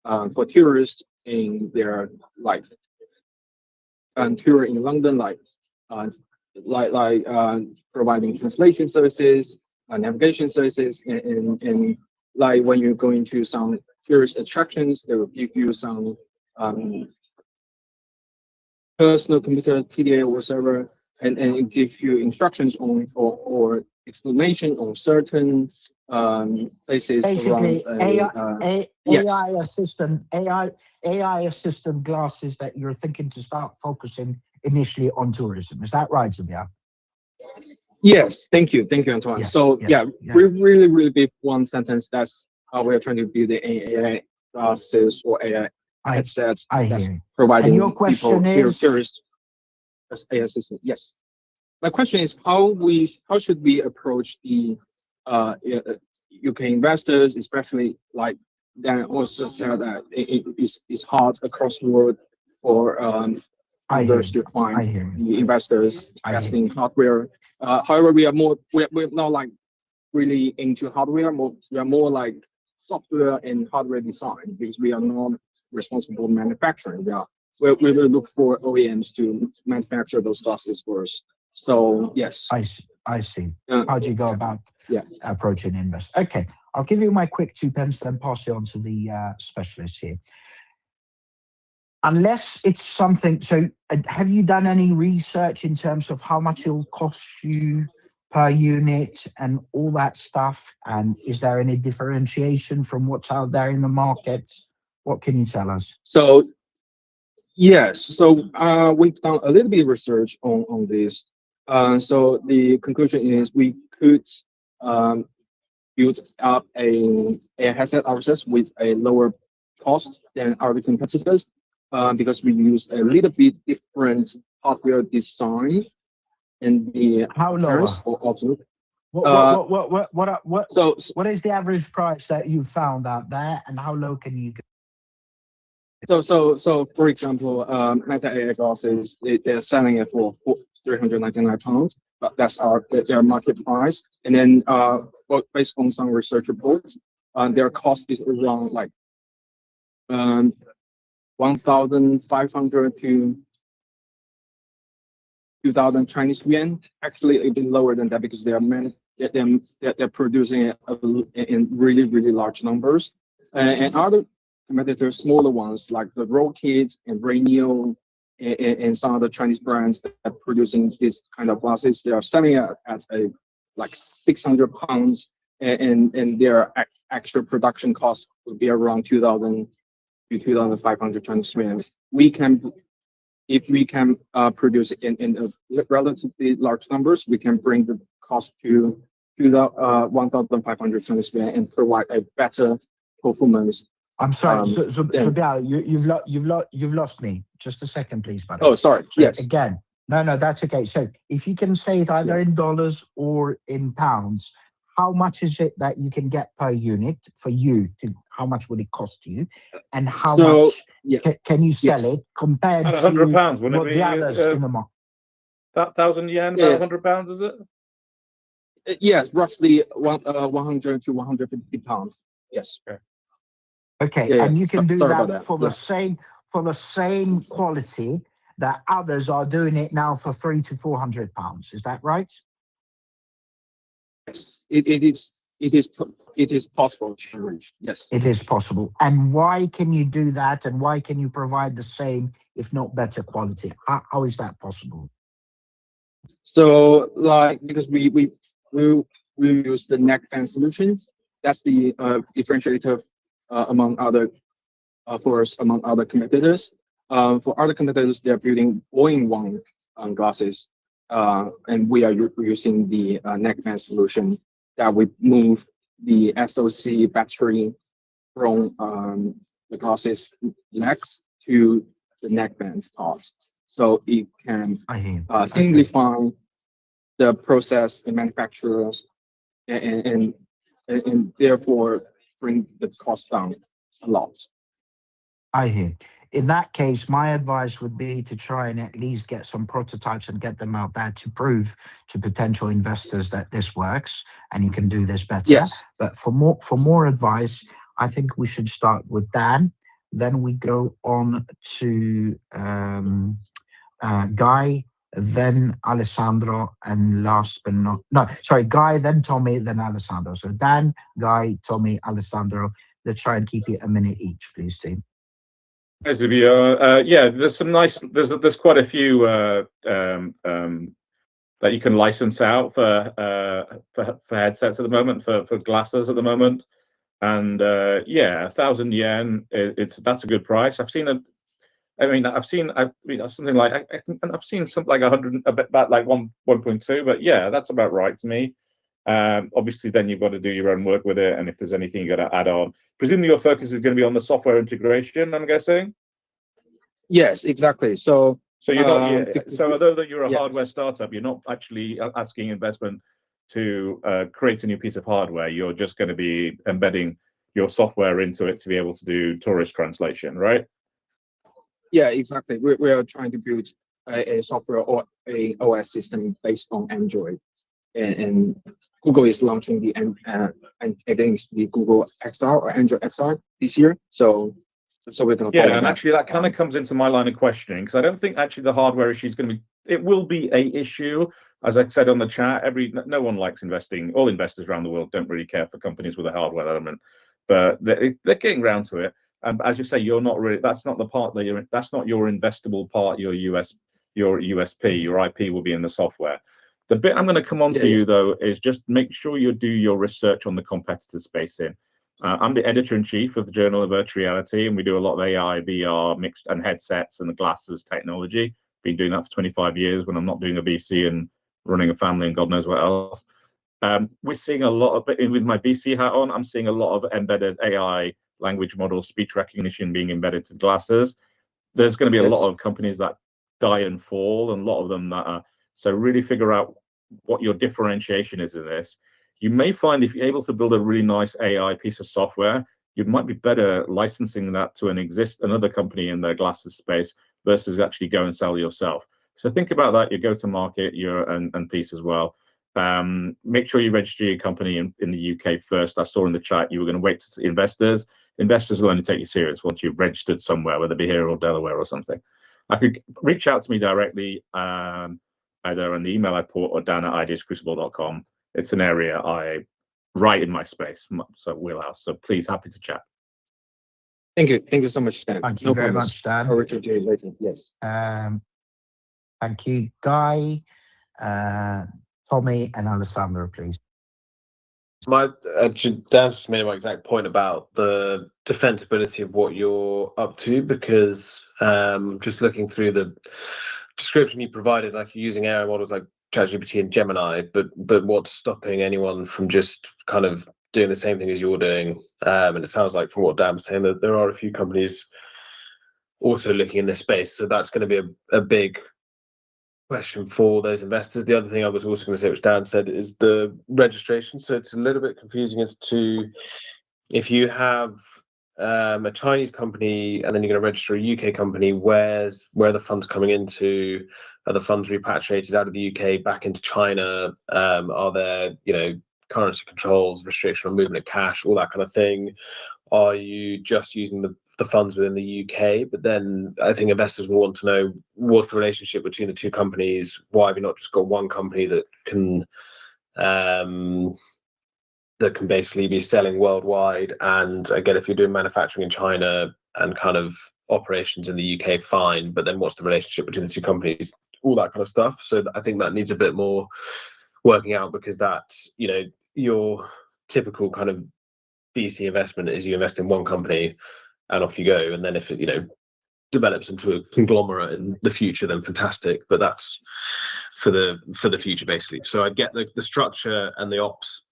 for tourists in their like tour in London, like providing translation services, navigation services, and like when you're going to some tourist attractions, they will give you some personal computer PDA or whatever, and give you instructions on or explanation on certain places Basically, around. Yes. AI assistant glasses that you're thinking to start focusing initially on tourism. Is that right, Zubia? Yes, thank you, Antoine. Yes, so yes, yeah, really big one sentence. That's how we're trying to build the AI glasses or AI headsets that's providing and your question people, is tourists as AI assistant. Yes. My question is how should we approach the UK investors, especially like Dan also said that it's hard across the world for founders to find the investors investing in hardware. However, we're not like really into hardware. We are more like software and hardware design because we are not responsible manufacturing. We will look for OEMs to manufacture those glasses for us. So yes, I see. How do you go about approaching investors? Okay, I'll give you my quick 2 pence, then pass it on to the specialist here. Unless it's something, so have you done any research in terms of how much it'll cost you per unit and all that stuff? And is there any differentiation from what's out there in the market? What can you tell us? So yes, so we've done a little bit of research on this. So the conclusion is we could build up a headset ourselves with a lower cost than our competitors, because we use a little bit different hardware design and the how lower? What is the average price that you found out there, and how low can you go? So for example, Meta AI glasses, they're selling it for £399, but that's their market price. And then based on some research reports, their cost is around like 1,500 to 2,000 Chinese yuan. Actually, a bit lower than that because they're producing it in really large numbers. And other competitors, smaller ones like the Rockit and Rainio and some other Chinese brands that are producing this kind of glasses, they are selling it at like £600, and their extra production cost would be around 2,000 to 2,500 Chinese yuan. If we can produce it in relatively large numbers, we can bring the cost to 1,500 Chinese yuan and provide a better performance. I'm sorry, Biao, you've lost me. Just a second, please, buddy. Oh, sorry. So yes. Again, no, that's okay. So if you can say it either in dollars or in pounds, how much is it that you can get per unit for you? How much would it cost you, and how much can you sell it compared to £100, what the others in the market? 1,000 yen, Yes. about £100, is it? Yes, roughly 100 to 150 pounds. Yes. Okay, Yeah, and you can do sorry about that that. for the same quality that others are doing it now for £300 to £400. Is that right? Yes, it is possible to reach. Yes. It is possible. And why can you do that? And why can you provide the same, if not better quality? How is that possible? So, like, because we use the neckband solutions. That's the differentiator among other among other competitors. For other competitors, they're building all-in-one glasses, and we are using the neckband solution that we move the SoC battery from the glasses necks to the neckband part, so it can simplify the process and manufacturer, and therefore bring the cost down a lot. I hear. In that case, my advice would be to try and at least get some prototypes and get them out there to prove to potential investors that this works and you can do this better. Yes. But for more advice, I think we should start with Dan. Then we go on to Guy, then Alessandro, and last but not Guy, then Tommy, then Alessandro. So Dan, Guy, Tommy, Alessandro. Let's try and keep it a minute each, please, team. Nice of you. Yeah, there's some nice. There's quite a few that you can license out for headsets at the moment, for glasses at the moment, and yeah, 1,000 yen. That's a good price. I've seen something like I've seen something like 100, about like 1.2, but yeah, that's about right to me. Obviously, then you've got to do your own work with it, and if there's anything you got to add on, presumably your focus is going to be on the software integration, I'm guessing. Yes, exactly. So you're not. So although that you're a yeah. hardware startup, you're not actually asking investment to create a new piece of hardware. You're just going to be embedding your software into it to be able to do tourist translation, right? Yeah, exactly. We are trying to build a software or a OS system based on Android, and Google is launching the against the Google XR or Android XR this year. So we're going to and that. Actually that kind of comes into my line of questioning, because I don't think actually the hardware issue is going to be. It will be a issue, as I said on the chat. No one likes investing. All investors around the world don't really care for companies with a hardware element, but they're getting around to it. As you say, you're not really. That's not the part that that's not your investable part. Your USP, your IP will be in the software. The bit I'm going to come on to you though is just make sure you do your research on the competitor space in. I'm the editor-in-chief of the Journal of Virtual Reality, and we do a lot of AI, VR, mixed and headsets and the glasses technology. Been doing that for 25 years when I'm not doing a VC and running a family and God knows what else. We're seeing a lot of it with my VC hat on. I'm seeing a lot of embedded AI language models, speech recognition being embedded to glasses. There's going to be a lot of companies that die and fall, and a lot of them that are. So really figure out what your differentiation is in this. You may find if you're able to build a really nice AI piece of software, you might be better licensing that to another company in the glasses space versus actually go and sell yourself. So think about that, your go-to-market, and piece as well. Make sure you register your company in the UK first. I saw in the chat you were going to wait to see investors. Investors will only take you serious once you've registered somewhere, whether it be here or Delaware or something. I could reach out to me directly, either on the email I put or dan@ideascrucible.com. It's an area right in my space, so wheelhouse. So please, happy to chat. Thank you so much, Dan. Thank you very much, Dan. I'll reach out to you later. Yes. Thank you, Guy, Tommy, and Alessandro, please. Dan just made my exact point about the defensibility of what you're up to, because just looking through the description you provided, like you're using AI models like ChatGPT and Gemini, but what's stopping anyone from just kind of doing the same thing as you're doing? And it sounds like from what Dan was saying that there are a few companies also looking in this space, so that's going to be a big question for those investors. The other thing I was also going to say, which Dan said, is the registration. So it's a little bit confusing as to if you have a Chinese company and then you're going to register a UK company, where the funds coming into, Are the funds repatriated out of the UK back into China? Are there, currency controls, restriction on movement of cash, all that kind of thing? Are you just using the funds within the UK? But then I think investors will want to know, what's the relationship between the two companies? Why have you not just got one company that can basically be selling worldwide? And again, if you're doing manufacturing in China and kind of operations in the UK, fine, but then what's the relationship between the two companies? All that kind of stuff. So I think that needs a bit more working out, because that, your typical kind of VC investment is you invest in one company and off you go, and then if it develops into a conglomerate in the future, then fantastic, but that's for the future basically. So I'd get the structure and the ops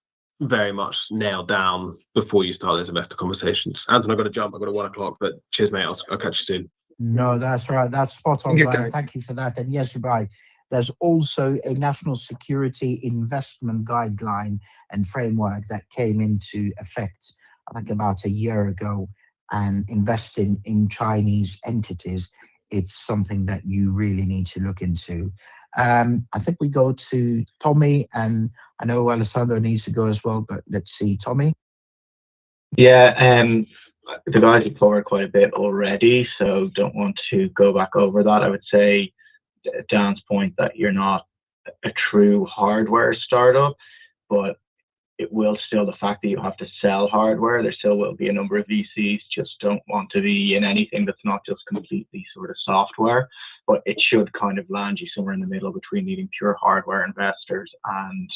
very much nailed down before you start those investor conversations. Anton, I've got to jump, I've got a 1 o'clock, but cheers mate, I'll catch you soon. No, that's right, that's spot on, Brian. Thank you for that. And yes, Brian, there's also a national security investment guideline and framework that came into effect, I think, about a year ago. And investing in Chinese entities, it's something that you really need to look into. I think we go to Tommy, and I know Alessandro needs to go as well, but let's see, Tommy. Yeah, the guys have covered quite a bit already, so don't want to go back over that. I would say Dan's point that you're not a true hardware startup, but it will still, the fact that you have to sell hardware, there still will be a number of VCs just don't want to be in anything that's not just completely sort of software, but it should kind of land you somewhere in the middle between needing pure hardware investors and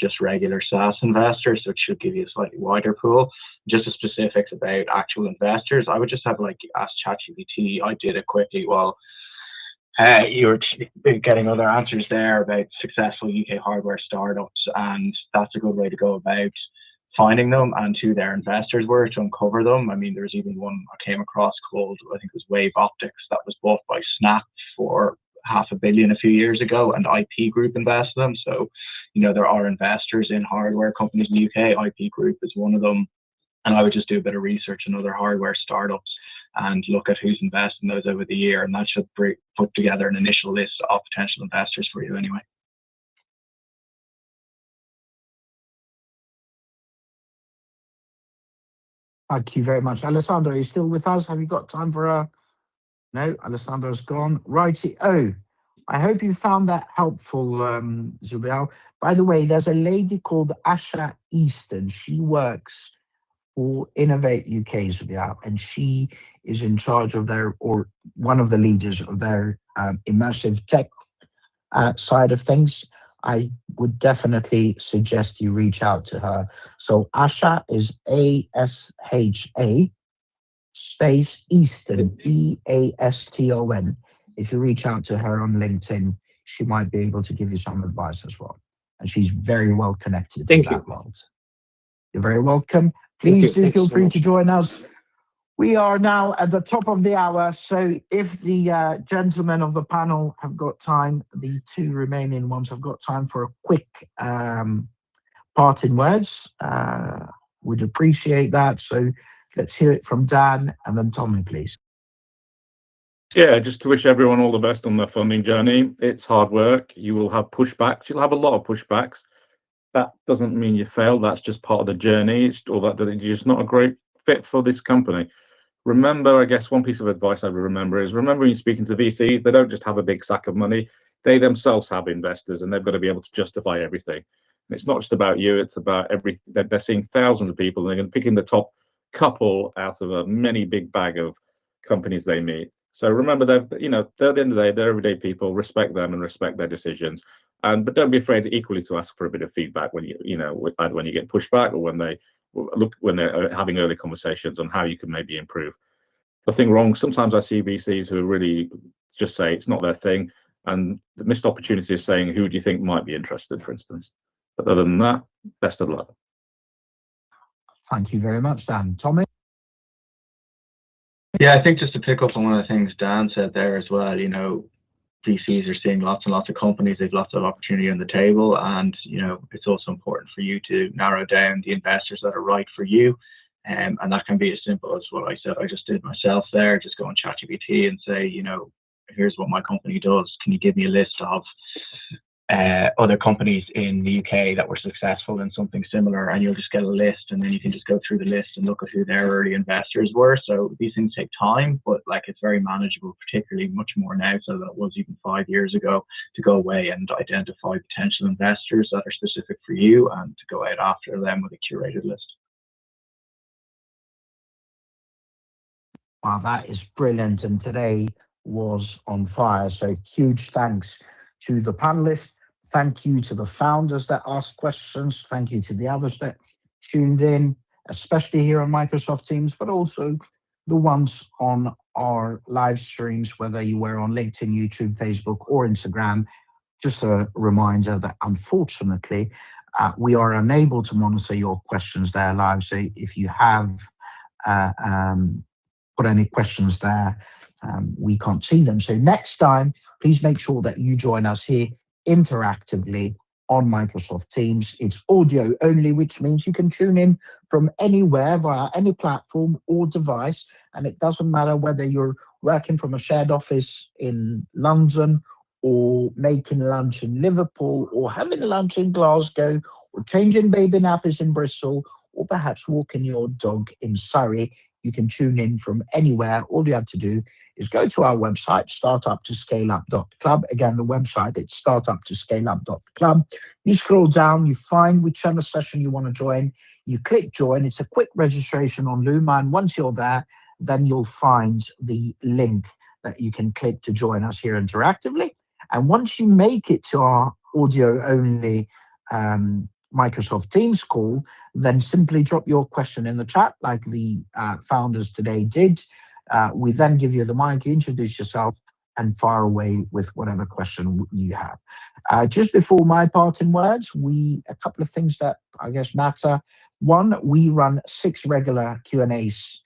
just regular SaaS investors. So it should give you a slightly wider pool. Just the specifics about actual investors, I would just have ask ChatGPT. I did it quickly while you're getting other answers there about successful UK hardware startups, and that's a good way to go about finding them and who their investors were to uncover them. I mean, there's even one I came across called, I think it was Wave Optics, that was bought by Snap for $500 million a few years ago, and IP Group invested them. So, there are investors in hardware companies in the UK. IP Group is one of them. And I would just do a bit of research on other hardware startups and look at who's invested in those over the year, and that should put together an initial list of potential investors for you anyway. Thank you very much. Alessandro, are you still with us? Have you got time for a... No, Alessandro's gone. Righty. Oh, I hope you found that helpful, Zubair. By the way, there's a lady called Asha Easton. She works for Innovate UK, Zubair, and she is in charge of or one of the leaders of their immersive tech side of things. I would definitely suggest you reach out to her. So Asha is ASHA space Easton, EASTON. If you reach out to her on LinkedIn, she might be able to give you some advice as well. And she's very well connected to that world. You're very welcome. Please do feel free to join us. We are now at the top of the hour, so if the gentlemen of the panel have got time, the two remaining ones have got time for a quick parting words, would appreciate that. So let's hear it from Dan and then Tommy, please. Yeah, just to wish everyone all the best on their funding journey. It's hard work. You will have pushbacks. You'll have a lot of pushbacks. That doesn't mean you failed. That's just part of the journey. You're just not a great fit for this company. Remember, I guess one piece of advice I would remember is, remember when you're speaking to VCs, they don't just have a big sack of money. They themselves have investors, and they've got to be able to justify everything. And it's not just about you, it's about everything. They're seeing thousands of people, and they're going to pick in the top couple out of a many big bag of companies they meet. So remember that, they're at the end of the day, they're everyday people. Respect them and respect their decisions. But don't be afraid equally to ask for a bit of feedback when either when you get pushback or when they're having early conversations on how you can maybe improve. Nothing wrong. Sometimes I see VCs who really just say it's not their thing, and the missed opportunity is saying, who do you think might be interested, for instance. But other than that, best of luck. Thank you very much, Dan. Tommy? Yeah, I think just to pick up on one of the things Dan said there as well, VCs are seeing lots and lots of companies, they've lots of opportunity on the table, and it's also important for you to narrow down the investors that are right for you. And that can be as simple as what I said I just did myself there. Just go on ChatGPT and say, here's what my company does. Can you give me a list of other companies in the UK that were successful in something similar? And you'll just get a list, and then you can just go through the list and look at who their early investors were. So these things take time, but like it's very manageable, particularly much more now so than it was even 5 years ago, to go away and identify potential investors that are specific for you and to go out after them with a curated list. Wow, that is brilliant. And today was on fire. So huge thanks to the panelists. Thank you to the founders that asked questions. Thank you to the others that tuned in, especially here on Microsoft Teams, but also the ones on our live streams, whether you were on LinkedIn, YouTube, Facebook, or Instagram. Just a reminder that unfortunately, we are unable to monitor your questions there live. So if you have put any questions there, we can't see them. So next time, please make sure that you join us here interactively on Microsoft Teams. It's audio only, which means you can tune in from anywhere via any platform or device. And it doesn't matter whether you're working from a shared office in London or making lunch in Liverpool or having lunch in Glasgow or changing baby nappies in Bristol or perhaps walking your dog in Surrey. You can tune in from anywhere. All you have to do is go to our website, startuptoscaleup.club. Again, the website, it's startuptoscaleup.club. You scroll down, you find whichever session you want to join. You click join. It's a quick registration on Luma. And once you're there, then you'll find the link that you can click to join us here interactively. And once you make it to our audio only Microsoft Teams call, then simply drop your question in the chat like the founders today did. We then give you the mic, you introduce yourself, and fire away with whatever question you have. Just before my parting words, a couple of things that I guess matter. One, we run 6 regular Q&As.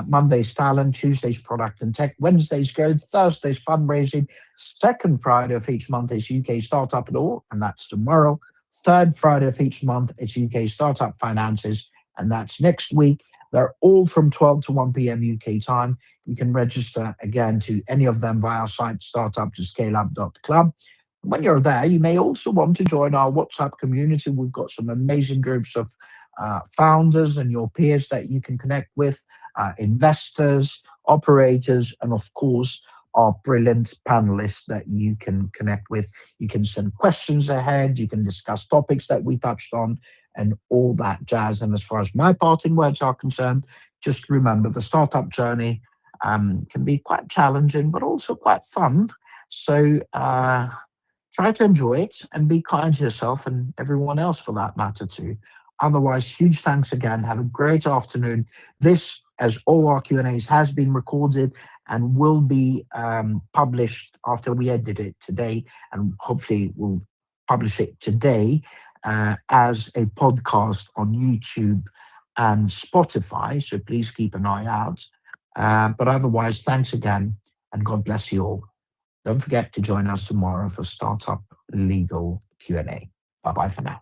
Monday's talent, Tuesday's product and tech, Wednesday's growth, Thursday's fundraising, second Friday of each month is UK Startup Law, and that's tomorrow. Third Friday of each month, it's UK Startup Finances, and that's next week. They're all from 12 to 1 p.m. UK time. You can register again to any of them via our site, startuptoscaleup.club. When you're there, you may also want to join our WhatsApp community. We've got some amazing groups of founders and your peers that you can connect with, investors, operators, and of course, our brilliant panelists that you can connect with. You can send questions ahead, you can discuss topics that we touched on, and all that jazz. And as far as my parting words are concerned, just remember the startup journey can be quite challenging, but also quite fun. So try to enjoy it and be kind to yourself and everyone else for that matter too. Otherwise, huge thanks again. Have a great afternoon. This, as all our Q&As, has been recorded and will be published after we edit it today, and hopefully we'll publish it today as a podcast on YouTube and Spotify, so please keep an eye out. But otherwise, thanks again, and God bless you all. Don't forget to join us tomorrow for Startup Legal Q&A. Bye-bye for now.